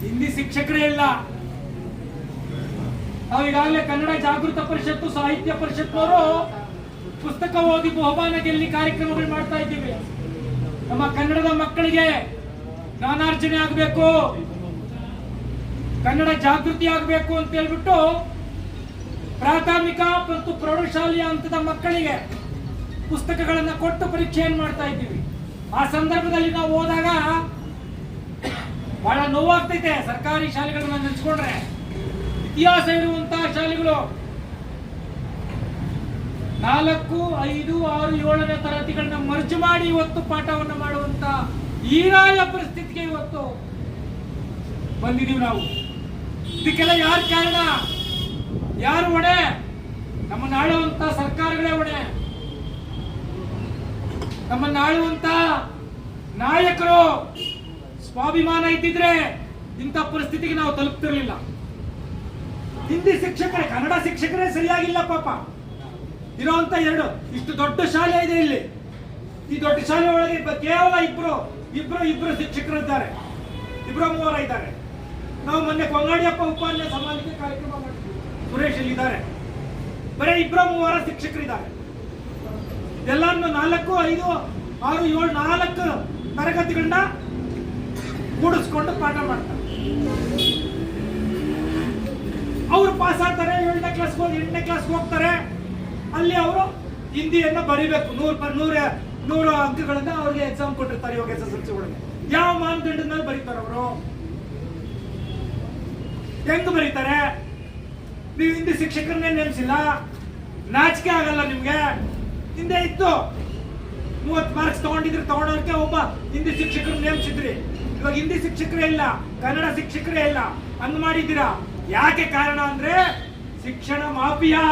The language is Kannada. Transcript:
ಹಿಂದಿ ಶಿಕ್ಷಕರೇ ಇಲ್ಲ. ನಾವು ಈಗಾಗಲೇ ಕನ್ನಡ ಜಾಗೃತ ಪರಿಷತ್ತು, ಸಾಹಿತ್ಯ ಪರಿಷತ್ನವರು ಪುಸ್ತಕ ಓದಿ ಬಹುಮಾನ ಗೆಲ್ಲಿ ಕಾರ್ಯಕ್ರಮಗಳು ಮಾಡ್ತಾ ಇದ್ದೀವಿ. ನಮ್ಮ ಕನ್ನಡದ ಮಕ್ಕಳಿಗೆ ಜ್ಞಾನಾರ್ಜನೆ ಆಗಬೇಕು, ಕನ್ನಡ ಜಾಗೃತಿ ಆಗಬೇಕು ಅಂತ ಹೇಳ್ಬಿಟ್ಟು ಪ್ರಾಥಮಿಕ ಮತ್ತು ಪ್ರೌಢಶಾಲೆಯ ಹಂತದ ಮಕ್ಕಳಿಗೆ ಪುಸ್ತಕಗಳನ್ನು ಕೊಟ್ಟು ಪರೀಕ್ಷೆಯನ್ನು ಮಾಡ್ತಾ ಇದ್ದೀವಿ. ಆ ಸಂದರ್ಭದಲ್ಲಿ ನಾವು ಹೋದಾಗ ಬಹಳ ನೋವಾಗ್ತೈತೆ. ಸರ್ಕಾರಿ ಶಾಲೆಗಳನ್ನ ನೆನೆಸ್ಕೊಂಡ್ರೆ, ಇತಿಹಾಸ ಇರುವಂತಹ ಶಾಲೆಗಳು 4, 5, 6, 7ನೇ ತರಗತಿಗಳನ್ನ ಮರ್ಜ್ ಮಾಡಿ ಇವತ್ತು ಪಾಠವನ್ನು ಮಾಡುವಂತ ಹೀನಾಯ ಪರಿಸ್ಥಿತಿಗೆ ಇವತ್ತು ಬಂದಿದ್ದೀವಿ ನಾವು. ಇದಕ್ಕೆಲ್ಲ ಯಾರು ಕಾರಣ? ಯಾರು ಹೊಣೆ? ನಮ್ಮನ್ನ ಆಳುವಂತ ಸರ್ಕಾರಗಳೇ ಹೊಣೆ. ನಮ್ಮನ್ನ ಆಳುವಂತ ನಾಯಕರು ಸ್ವಾಭಿಮಾನ ಇದ್ದಿದ್ರೆ ಇಂಥ ಪರಿಸ್ಥಿತಿಗೆ ನಾವು ತಲುಪ್ತಿರ್ಲಿಲ್ಲ. ಹಿಂದಿ ಶಿಕ್ಷಕರೇ, ಕನ್ನಡ ಶಿಕ್ಷಕರೇ ಸರಿಯಾಗಿಲ್ಲ ಪಾಪ. ಇರುವಂತ ಇಷ್ಟು ದೊಡ್ಡ ಶಾಲೆ ಇದೆ ಇಲ್ಲಿ. ಈ ದೊಡ್ಡ ಶಾಲೆ ಒಳಗೆ ಕೇವಲ ಇಬ್ರು ಶಿಕ್ಷಕರಿದ್ದಾರೆ, 2-3 ಇದ್ದಾರೆ. ನಾವು ಮೊನ್ನೆ ಕೊಂಗಾಡಿಯಪ್ಪ ಉಪನ್ಯಾಸ ಸಮಾಜಕ್ಕೆ ಕಾರ್ಯಕ್ರಮ ಮಾಡಿದ್ವಿ, ಸುರೇಶ್ ಇಲ್ಲಿ ಇದ್ದಾರೆ. ಬರೀ 2-3 ಶಿಕ್ಷಕರಿದ್ದಾರೆ. ಎಲ್ಲಾನು 4, 5, 6, 7, 4 ತರಗತಿಗಳನ್ನ ಕೂಡಿಸ್ಕೊಂಡು ಪಾಠ ಮಾಡ್ತಾರೆ. ಅವರು ಪಾಸ್ ಆಗ್ತಾರೆ, 7ನೇ ಕ್ಲಾಸ್ಗೆ ಹೋಗಿ 8ನೇ ಕ್ಲಾಸ್ಗೆ ಹೋಗ್ತಾರೆ. ಅಲ್ಲಿ ಅವರು ಹಿಂದಿಯನ್ನ ಬರಿಬೇಕು. 100 ಅಂಕಗಳನ್ನ ಅವ್ರಿಗೆ ಎಕ್ಸಾಮ್ ಕೊಟ್ಟಿರ್ತಾರೆ. ಇವಾಗ SSLC ಒಳಗೆ ಯಾವ ಮಾನದಂಡದ ಮೇಲೆ ಬರೀತಾರೆ ಅವರು? ಹೆಂಗ್ ಬರೀತಾರೆ? ನೀವು ಹಿಂದಿ ಶಿಕ್ಷಕರನ್ನೇ ನೇಮಿಸಿಲ್ಲ, ನಾಚಿಕೆ ಆಗಲ್ಲ ನಿಮ್ಗೆ? ಹಿಂದೆ ಇತ್ತು 30 ಮಾರ್ಕ್ಸ್ ತಗೊಂಡೋದಕ್ಕೆ ಒಬ್ಬ ಹಿಂದಿ ಶಿಕ್ಷಕರು ನೇಮಿಸಿದ್ರಿ. ಇವಾಗ ಹಿಂದಿ ಶಿಕ್ಷಕರೇ ಇಲ್ಲ, ಕನ್ನಡ ಶಿಕ್ಷಕರೇ ಇಲ್ಲ, ಹಂಗ್ ಮಾಡಿದ್ದೀರಾ. ಯಾಕೆ ಕಾರಣ ಅಂದ್ರೆ ಶಿಕ್ಷಣ ಮಾಫಿಯಾ.